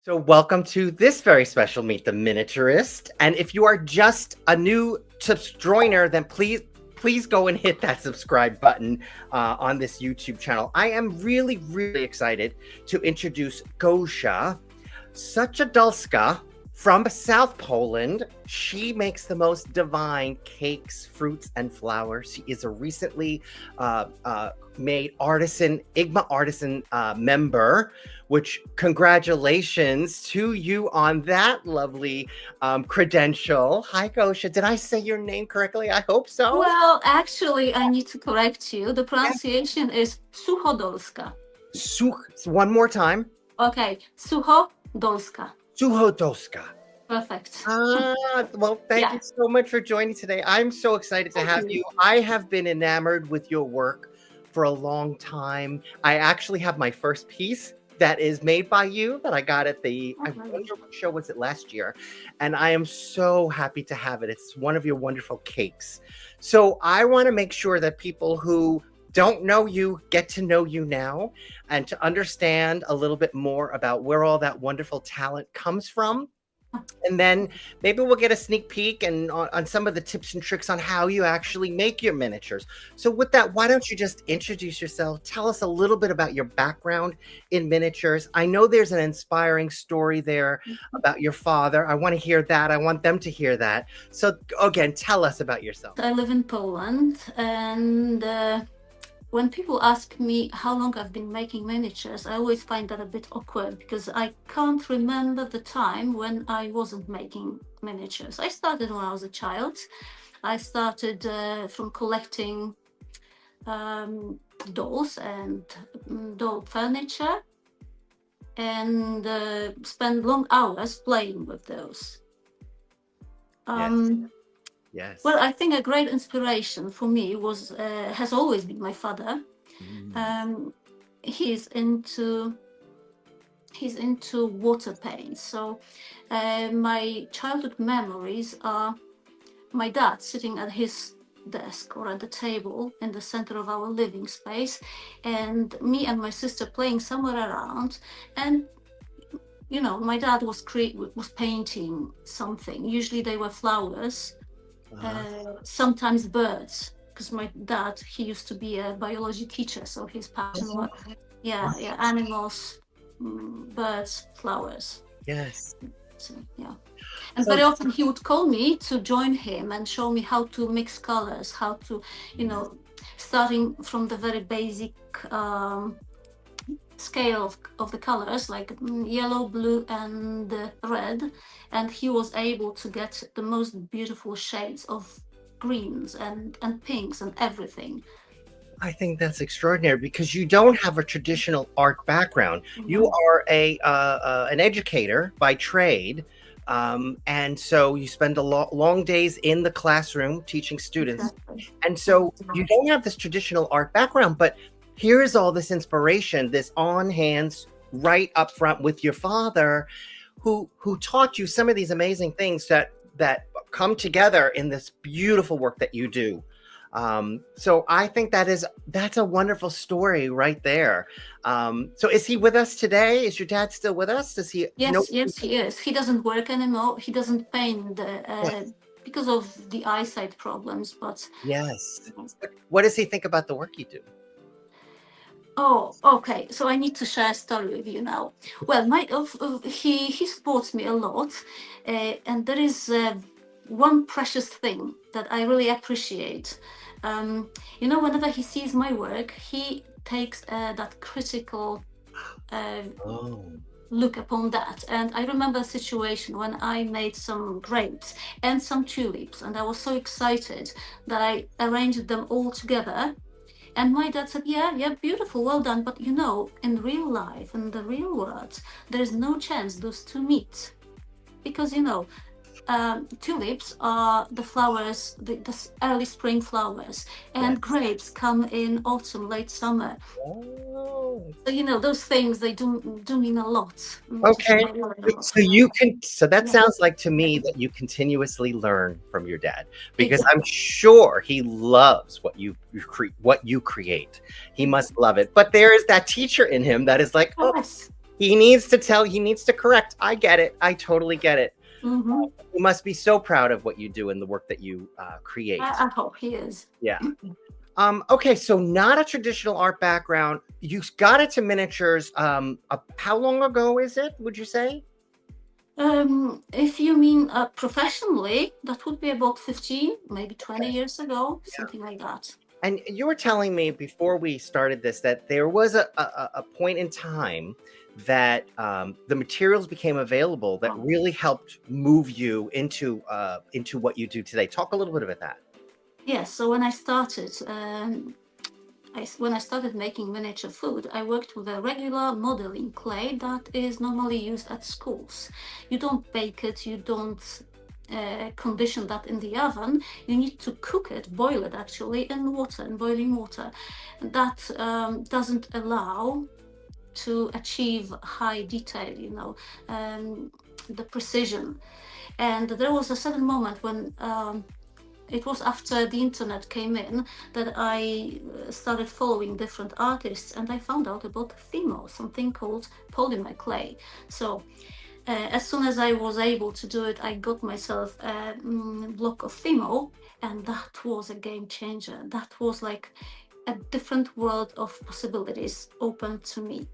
So, welcome to this very special Meet the Miniaturist. And if you are just a new joiner, then please go and hit that subscribe button on this YouTube channel. I am really excited to introduce Gosia Suchodolska from South Poland. She makes the most divine cakes, fruits, and flowers. She is a recently made Artisan member, which congratulations to you on that lovely credential. Hi, Gosia. Did I say your name correctly? I hope so. Well, actually, I need to correct you. The Yeah. pronunciation is Suchodolska. One more time. Okay, Suchodolska. Suchodolska. Perfect. Well, thank you so much for joining today. I'm so excited to have you. I have been enamored with your work for a long time. I actually have my first piece that is made by you that I got at I wonder what show was it last year. And I am so happy to have it. It's one of your wonderful cakes. So I want to make sure that people who don't know you get to know you now and to understand a little bit more about where all that wonderful talent comes from. And then maybe we'll get a sneak peek and on some of the tips and tricks on how you actually make your miniatures. So with that, why don't you just introduce yourself? Tell us a little bit about your background in miniatures. I know there's an inspiring story there about your father. I want to hear that. I want them to hear that. So again, tell us about yourself. I live in Poland, and when people ask me how long I've been making miniatures, I always find that a bit awkward because I can't remember the time when I wasn't making miniatures. I started when I was a child. I started from collecting dolls and doll furniture, and spent long hours playing with those. Yes. Well, I think a great inspiration for me has always been my father. He's into water paint. So my childhood memories are my dad sitting at his desk or at the table in the center of our living space, and me and my sister playing somewhere around. And my dad was painting something. Usually they were flowers. Sometimes birds, because my dad, he used to be a biology teacher, so his passion was animals, birds, flowers. Yes. So, and very often he would call me to join him and show me how to mix colors, how to, starting from the very basic scale of the colors, like yellow, blue, and red, and he was able to get the most beautiful shades of greens and pinks and everything. I think that's extraordinary because you don't have a traditional art background. You are an educator by trade, and so you spend long days in the classroom teaching students. Exactly. And so you don't have this traditional art background, but here is all this inspiration, this on hands right up front with your father, who taught you some of these amazing things that come together in this beautiful work that you do. So I think that's a wonderful story right there. So is he with us today? Is your dad still with us? Does he? Yes, he is. He doesn't work anymore. He doesn't paint because of the eyesight problems. But yes. What does he think about the work you do? Oh, okay. So I need to share a story with you now. Well, he supports me a lot, and there is one precious thing that I really appreciate. Whenever he sees my work, he takes that critical look upon that. And I remember a situation when I made some grapes and some tulips, and I was so excited that I arranged them all together. And my dad said, yeah, beautiful, well done. But in real life, in the real world, there is no chance those two meet. Because, tulips are the flowers, the early spring flowers, and grapes come in autumn, late summer. So, those things, they do mean a lot. Okay. So that sounds like to me that you continuously learn from your dad, because I'm sure he loves what you create. He must love it. But there is that teacher in him that is like, yes. He needs to correct. I get it. I totally get it. Hmm. You must be so proud of what you do and the work that you create. I hope he is. Yeah. Okay, so not a traditional art background. You got into miniatures. How long ago is it? Would you say? If you mean professionally, that would be about 15, maybe 20 Okay. years ago, Yeah. something like that. And you were telling me before we started this that there was a point in time that the materials became available that Oh. really helped move you into what you do today. Talk a little bit about that. Yes, so when I started, when I started making miniature food, I worked with a regular modeling clay that is normally used at schools. You don't bake it, you don't condition that in the oven. You need to cook it, boil it actually in water, in boiling water. That doesn't allow to achieve high detail, the precision. And there was a sudden moment when it was after the internet came in that I started following different artists, and I found out about Fimo, something called polymer clay. So as soon as I was able to do it, I got myself a block of Fimo, and that was a game changer. That was like a different world of possibilities open to me.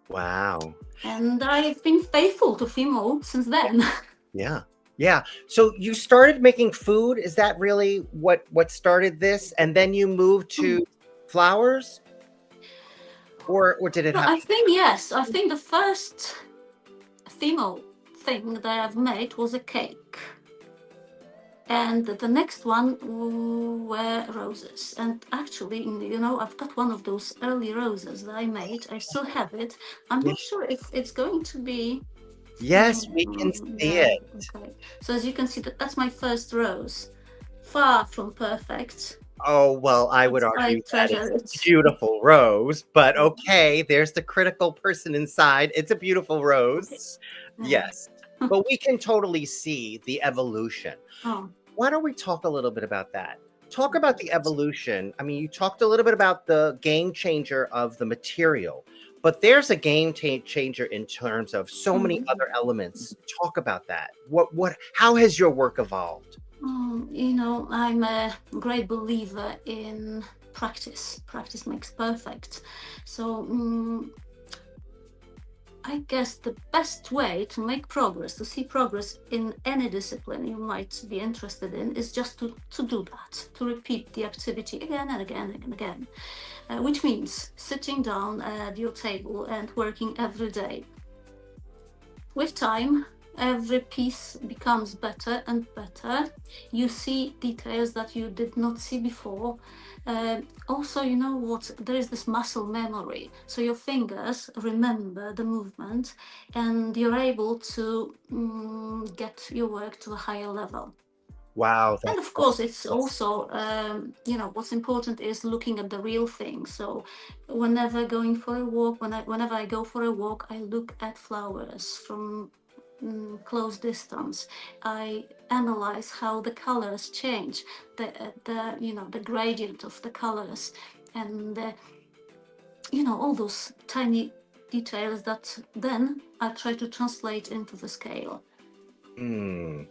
Wow. And I've been faithful to Fimo since then. Yeah. Yeah. So you started making food. Is that really what started this? And then you moved to flowers, or did it Well, happen? I think yes. I think the first Fimo thing that I've made was a cake. And the next one were roses. And actually, I've got one of those early roses that I made. I still have it. I'm Yeah. not sure if it's going to be. Yes, we can see Yeah, it. okay. So as you can see, that's my first rose. Far from perfect, Oh, well, I but would I argue that treasure it's a it. beautiful rose, but Yeah. okay, there's the critical person inside. It's a beautiful rose. Yes. Yeah. Yes. But we can totally see the evolution. Oh. Why don't we talk a little bit about that? Talk about the evolution. I mean, you talked a little bit about the game changer of the material, but there's a changer in terms of so many Mhm. other elements. Talk about that. How has your work evolved? I'm a great believer in practice. Practice makes perfect. So I guess the best way to make progress, to see progress in any discipline you might be interested in, is just to do that, to repeat the activity again and again and again, which means sitting down at your table and working every day. With time, every piece becomes better and better. You see details that you did not see before. Also, you know what? There is this muscle memory. So your fingers remember the movement and you're able to get your work to a higher level. Wow, And that's of course, it's yes. also, what's important is looking at the real thing. So, whenever going for a walk, whenever I go for a walk, I look at flowers from close distance. I analyze how the colors change, the gradient of the colors, and all those tiny details that then I try to translate into the scale. Mm.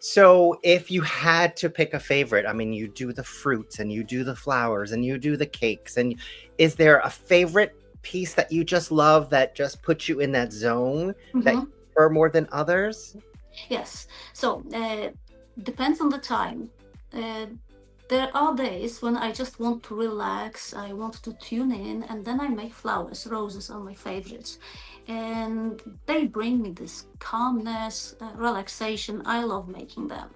So if you had to pick a favorite, I mean, you do the fruits and you do the flowers and you do the cakes, and is there a favorite piece that you just love that just puts you in that zone that you Mhm. prefer more than others? Yes. So depends on the time. Uh, there are days when I just want to relax, I want to tune in, and then I make flowers. Roses are my favorites. And they bring me this calmness, relaxation. I love making them.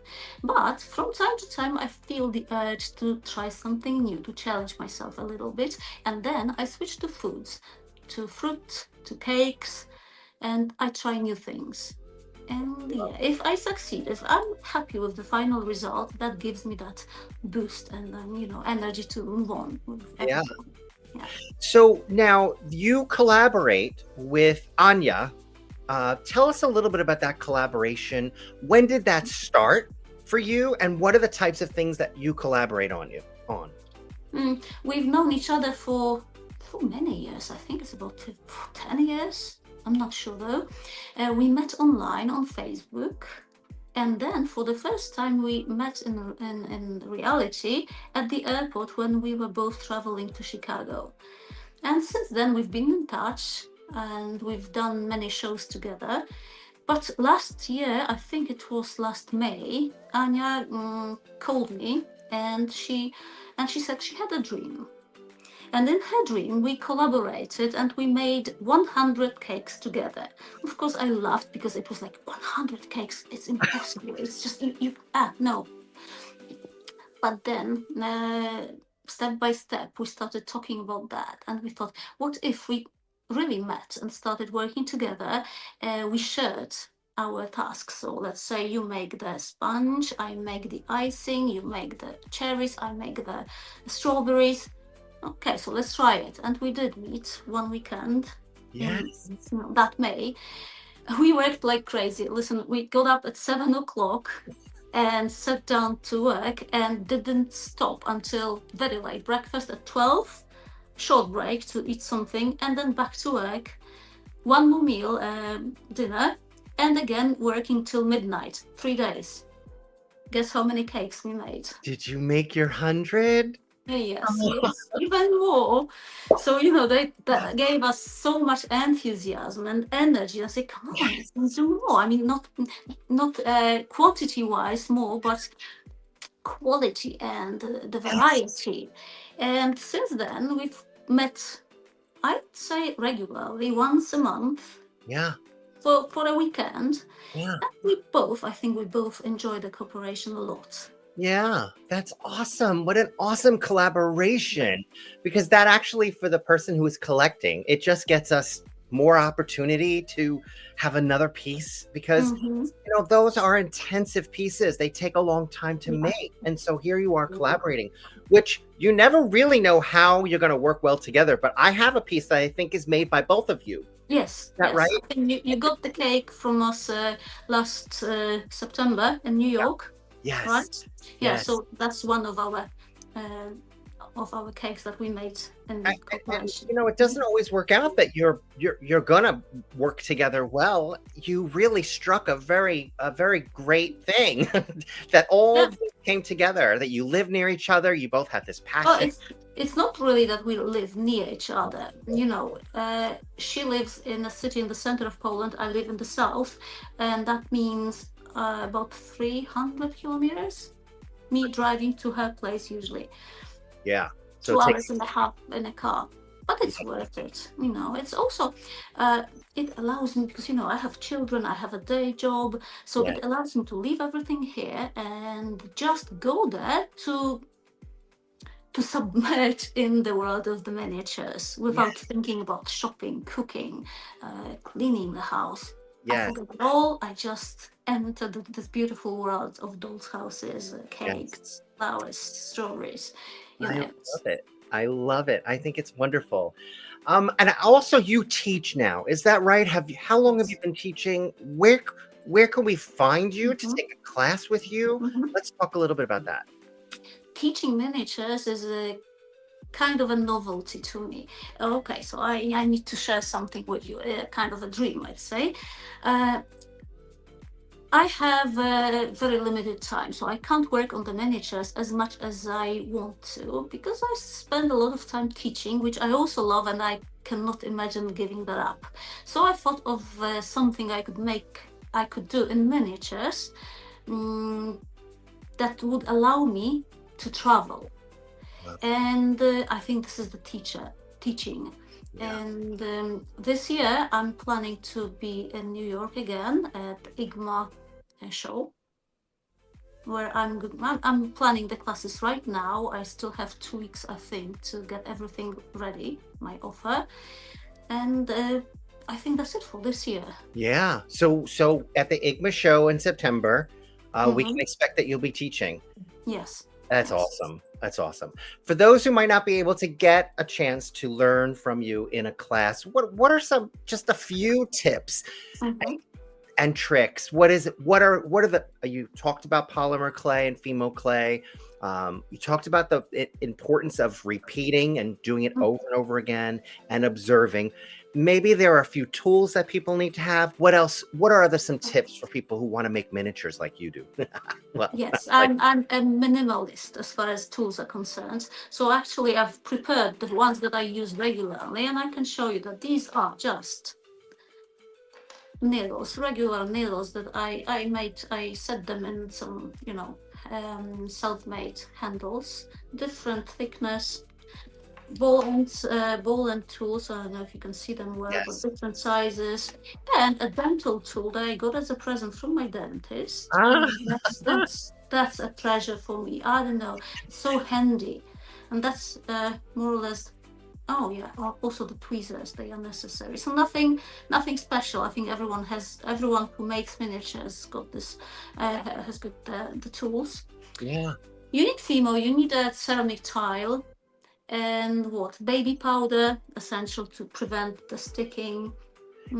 But from time to time, I feel the urge to try something new, to challenge myself a little bit. And then I switch to foods, to fruit, to cakes, and I try new things. And yeah, if I succeed, if I'm happy with the final result, that gives me that boost and then, energy to move on with Yeah. everything. Yeah. So now you collaborate with Anya. Tell us a little bit about that collaboration. When did that start for you, and what are the types of things that you collaborate on? We've known each other for many years. I think it's about 10 years. I'm not sure though. We met online on Facebook. And then for the first time, we met in reality at the airport when we were both traveling to Chicago. And since then, we've been in touch and we've done many shows together. But last year, I think it was last May, Anya called me and she said she had a dream. And in her dream, we collaborated and we made 100 cakes together. Of course, I laughed because it was like 100 cakes. It's impossible. It's just, no. But then, step by step, we started talking about that. And we thought, what if we really met and started working together? We shared our tasks. So let's say you make the sponge, I make the icing, you make the cherries, I make the strawberries. Okay, so let's try it. And we did meet one weekend Yes. in that May. We worked like crazy. Listen, we got up at 7 o'clock and sat down to work and didn't stop until very late. Breakfast at 12, short break to eat something, and then back to work. One more meal, dinner, and again working till midnight, 3 days. Guess how many cakes we made? Did you make your 100? Yes, even more. So, that gave us so much enthusiasm and energy. I said, come on, let's do more. I mean, not quantity-wise more, but quality and the variety. And since then, we've met, I'd say, regularly, once a month. Yeah. For a weekend. Yeah. And I think we both enjoy the cooperation a lot. Yeah, that's awesome. What an awesome collaboration. Because that actually, for the person who is collecting, it just gets us more opportunity to have another piece because those are intensive pieces. They take a long time to make. And so here you are collaborating, which you never really know how you're going to work well together. But I have a piece that I think is made by both of you. Yes. Is that right? I think you got the cake from us last September in New York. Yes. Right? Yeah, yes. So that's one of our cakes that we made in cooperation. It doesn't always work out that you're gonna work together well. You really struck a very great thing that all came together, that you live near each other, you both have this passion. Well, it's not really that we live near each other. She lives in a city in the center of Poland, I live in the south, and that means about 300 kilometers, me driving to her place usually. Yeah. So 2 hours and a half in a car. But it's worth it. It's also, it allows me, because, I have children, I have a day job. So it allows me to leave everything here and just go there to submerge in the world of the miniatures without thinking about shopping, cooking, cleaning the house. I forget it all. I just entered this beautiful world of dolls' houses, cakes, flowers, strawberries. I love it. I think it's wonderful. And also you teach now. Is that right? How long have you been teaching? Where can we find you to take a class with you? Let's talk a little bit about that. Teaching miniatures is a kind of a novelty to me. Okay, so I need to share something with you, kind of a dream, let's say. I have very limited time, so I can't work on the miniatures as much as I want to, because I spend a lot of time teaching, which I also love, and I cannot imagine giving that up. So I thought of something I could do in miniatures that would allow me to travel. And I think this is the teaching. And this year I'm planning to be in New York again at IGMA show, where I'm planning the classes right now. I still have 2 weeks, I think, to get everything ready, my offer. And I think that's it for this year. Yeah. So at the IGMA show in September, we can expect that you'll be teaching. Yes. That's awesome. That's awesome. For those who might not be able to get a chance to learn from you in a class, what are just a few tips and tricks? What are you talked about polymer clay and Fimo clay. You talked about the importance of repeating and doing it over and over again and observing. maybe there are a few tools that people need to have. What else? What are some tips for people who want to make miniatures like you do? Well, Yes, like, I'm a minimalist as far as tools are concerned. So actually, I've prepared the ones that I use regularly, and I can show you that these are just needles, regular needles that I made. I set them in some, self-made handles, different thickness, ball and tools. I don't know if you can see them well, but yes. different sizes, and a dental tool that I got as a present from my dentist, Ah, and that's a treasure for me. I don't know, it's so handy, and that's more or less. Oh yeah, also the tweezers, they are necessary. So nothing special. I think everyone who makes miniatures got this, has got the tools. yeah. You need Fimo, you need a ceramic tile, and what? Baby powder, essential to prevent the sticking.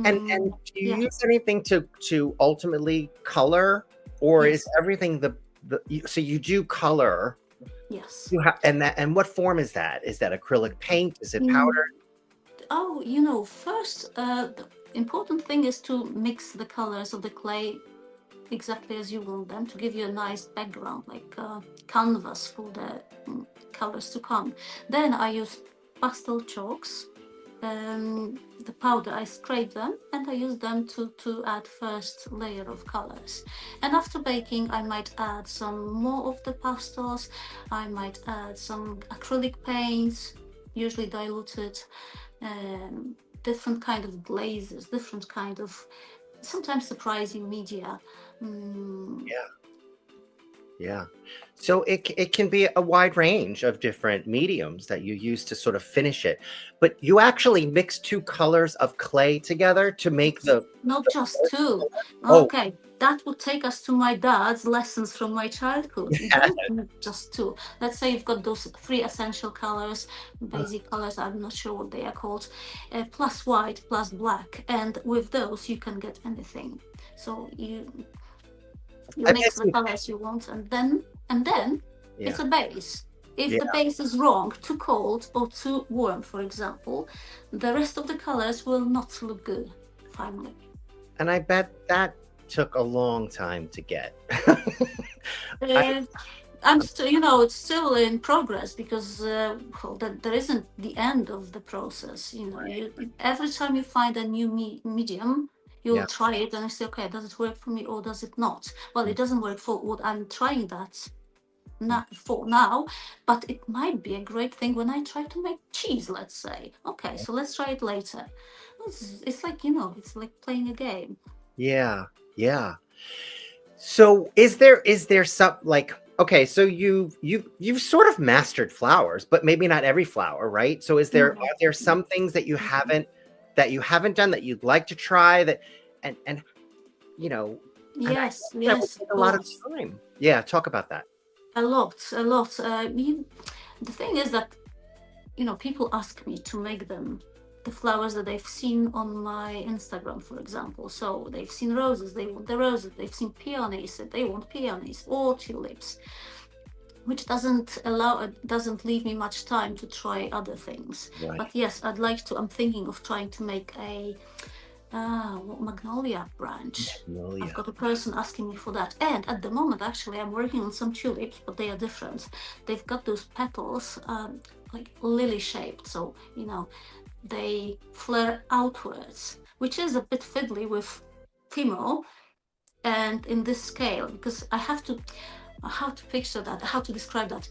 And do you Yeah, use anything to ultimately color, or is yes, everything so you do color? yes. You have and what form is that? Is that acrylic paint? Is it Mm, powder? oh, first, the important thing is to mix the colors of the clay exactly as you want them to give you a nice background, like canvas for the colors to come. Then I use pastel chalks. The powder, I scrape them and I use them to add first layer of colors. And after baking, I might add some more of the pastels. I might add some acrylic paints, usually diluted, different kind of glazes, different kind of sometimes surprising media. Mm, Yeah. Yeah. So it can be a wide range of different mediums that you use to sort of finish it. But you actually mix two colors of clay together to make not the just two. oh, Okay, that would take us to my dad's lessons from my childhood. You don't need just two. Let's say you've got those three essential colors, basic colors, I'm not sure what they are called, plus white, plus black. And with those, you can get anything. So you I bet mix the colors you want, and then yeah. it's a base. If Yeah. the base is wrong, too cold or too warm, for example, the rest of the colors will not look good finally. And I bet that took a long time to get. I uh, I'm still, it's still in progress because well, there isn't the end of the process. Every time you find a new medium, you'll yeah. try it and you say, okay, does it work for me or does it not? Well, it doesn't work for what I'm trying that not for now, but it might be a great thing when I try to make cheese, let's say. Okay, so let's try it later. It's like, it's like playing a game. Yeah. Yeah. So is there some like okay, so you've sort of mastered flowers, but maybe not every flower, right? So Mhm. are there some things that you haven't done that you'd like to try that and you know and I Yes, guess that would yes, take a lot of lots. time. Yeah, talk about that. A lot, a lot. The thing is that, people ask me to make them the flowers that they've seen on my Instagram, for example. So they've seen roses, they want the roses. They've seen peonies, they want peonies or tulips, which doesn't leave me much time to try other things. Right. But yes, I'm thinking of trying to make a magnolia branch. I've Magnolia. got a person asking me for that. And at the moment, actually, I'm working on some tulips, but they are different. They've got those petals, like lily shaped. So, they flare outwards, which is a bit fiddly with Fimo and in this scale, because I have to, how to picture that, how to describe that.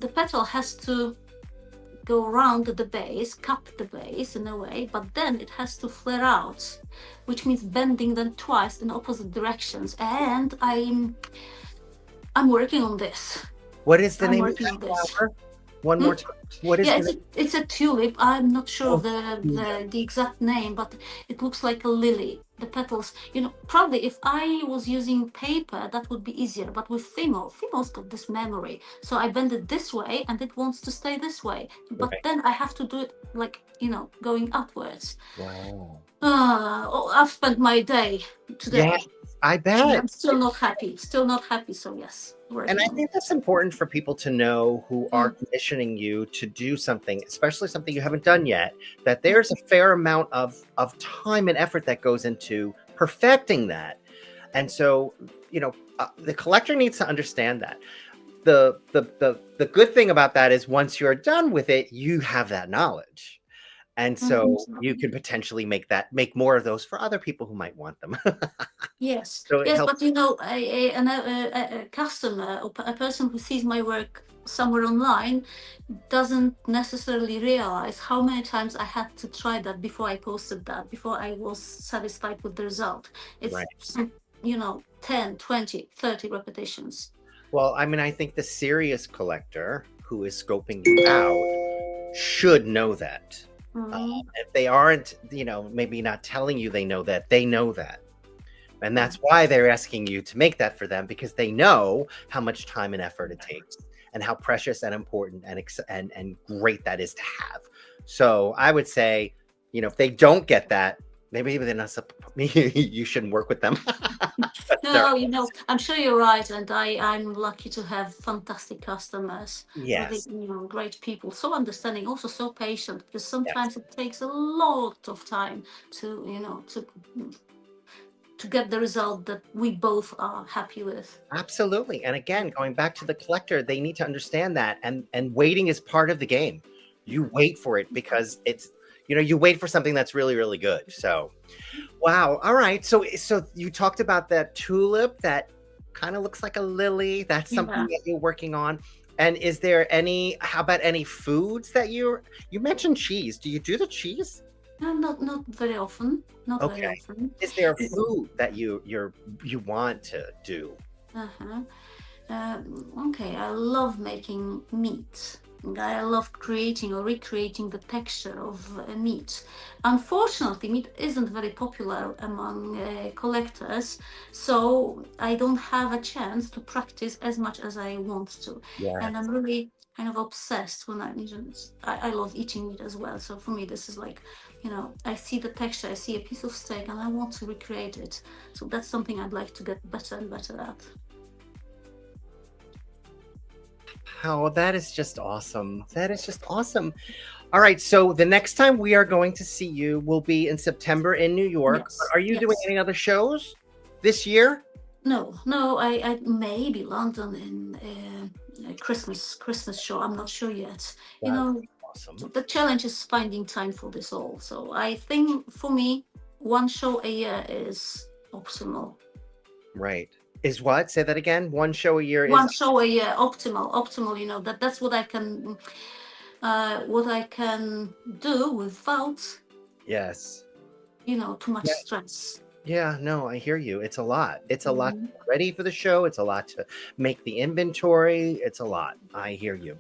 The petal has to go around the base, cup the base in a way, but then it has to flare out, which means bending them twice in opposite directions. And I'm working on this. What is the I'm name of working that on this. flower? One Hmm? more time. What is Yeah, the name? it's a tulip. I'm not sure of Oh, the exact name, but it looks like a lily. The petals, probably if I was using paper, that would be easier. But with Fimo's got this memory, so I bend it this way, and it wants to stay this way. But right. then I have to do it like going upwards. Wow. Oh, I've spent my day Yeah. today. I And bet. I'm still not happy. Still not happy. So yes, And working I on think it. that's important for people to know who are Mm, commissioning you to do something, especially something you haven't done yet, that mm, there's a fair amount of time and effort that goes into perfecting that. And so, the collector needs to understand that. The good thing about that is once you're done with it, you have that knowledge. And so you mhm. could potentially make more of those for other people who might want them. Yes, So it yes, helps. but you know, a customer or a person who sees my work somewhere online doesn't necessarily realize how many times I had to try that before I posted that, before I was satisfied with the result. It's, Right. some, 10, 20, 30 repetitions. Well, I mean, I think the serious collector who is scoping you out should know that. Mm-hmm. If they aren't, maybe not telling you they know that, they know that. And Yeah. that's why they're asking you to make that for them, because they know how much time and effort it takes and how precious and important and great that is to have. So I would say, if they don't get that, maybe they're not you shouldn't work with them. That's No, terrible. I'm sure you're right, and I'm lucky to have fantastic customers, really, Yes. great people, so understanding, also so patient, because Yes. sometimes it takes a lot of time to, to get the result that we both are happy with. Absolutely. And again, going back to the collector, they need to understand that, and waiting is part of the game. You wait for it because you wait for something that's really, really good. So, wow. All right. So you talked about that tulip that kind of looks like a lily. That's something Yeah. that you're working on. And how about any foods that you mentioned cheese. Do you do the cheese? No, not very often. Not very Okay. often. Is there a food that you want to do? Uh-huh. Okay, I love making meat. I love creating or recreating the texture of meat. Unfortunately, meat isn't very popular among collectors, so I don't have a chance to practice as much as I want to. And I'm Yes. really kind of obsessed when I love eating meat as well. So for me, this is like, I see the texture, I see a piece of steak, and I want to recreate it. So that's something I'd like to get better and better at. Oh, that is just awesome. That is just awesome. All right. So the next time we are going to see you will be in September in New York. But Yes, are you doing yes. any other shows this year? No, no, I maybe London in a Christmas show. I'm not sure yet. You That would know, be awesome. the challenge is finding time for this all. So I think for me, one show a year is optimal. Right. Is what? Say that again. One show a year is One show a year, optimal. That's what I can do without yes. too much Yeah. stress. Yeah, no, I hear you. It's a lot. It's a lot to Mhm. get ready for the show. It's a lot to make the inventory. It's a lot. I hear you.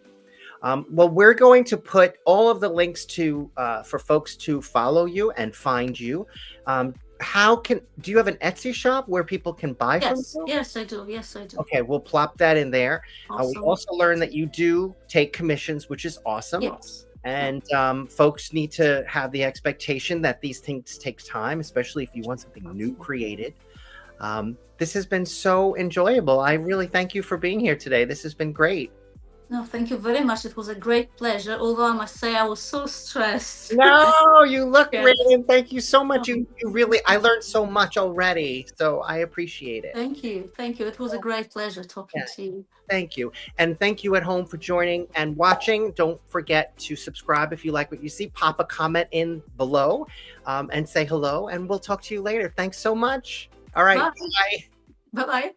Well, we're going to put all of the links to for folks to follow you and find you. Do you have an Etsy shop where people can buy from Yes, you? yes, I do. Yes, I do. Okay, we'll plop that in there. We Awesome. also learned that you do take commissions, which is awesome. Yes. Yeah. And folks need to have the expectation that these things take time, especially if you want something new created. This has been so enjoyable. I really thank you for being here today. This has been great. No, thank you very much. It was a great pleasure. Although I must say I was so stressed. No, you look great, Yes. and thank you so much. Oh, I learned so much already, so I appreciate it. thank you. Thank you. It was a great pleasure Yeah, talking to you. thank you. And thank you at home for joining and watching. Don't forget to subscribe if you like what you see. Pop a comment in below and say hello, and we'll talk to you later. Thanks so much. All right. Bye. Bye. Bye bye.